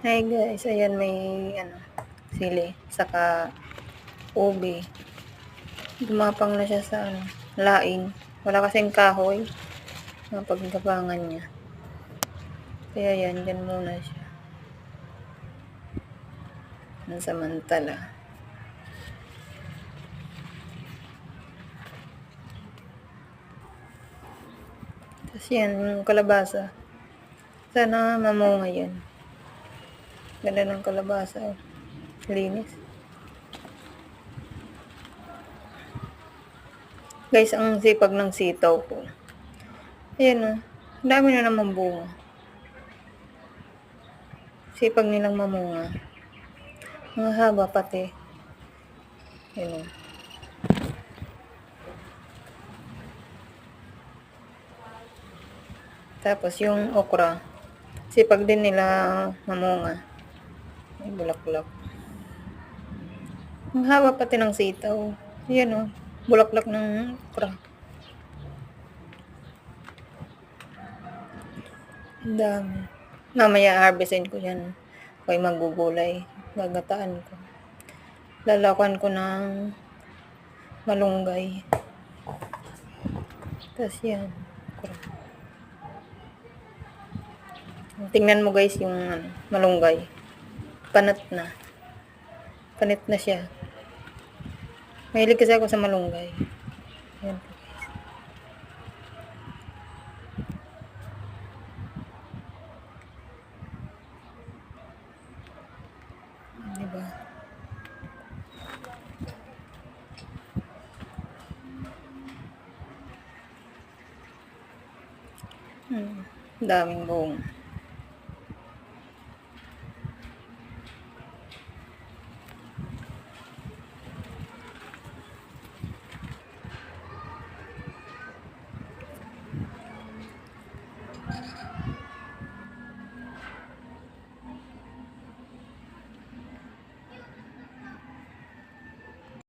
Hi guys, ayan may sili, saka ube. Gumapang na siya sa laing. Wala kasing kahoy. Mapaggabangan niya. Kaya yan, dyan muna siya. Samantala. Tapos yan, yung kalabasa. Sana mamunga yan. Ganda ng kalabasa. Linis. Guys, ang sipag ng sitaw ko. Ayan dami na naman bunga. Sipag nilang mamunga. Mga haba pati. Ayan Tapos yung okra. Sipag din nila mamunga. May bulaklak. Ang haba pati ng sitaw. Ayan bulaklak ng okra. Ang dami. Mamaya harvestin ko yan. Ako'y magugulay. Gagataan ko. Lalakan ko ng malunggay. Tapos yan. Okra. Tingnan mo guys yung malunggay. Panat na. Panit na siya. Mahilig kasi ako sa malunggay. Ayan po guys. Diba? Daming buong.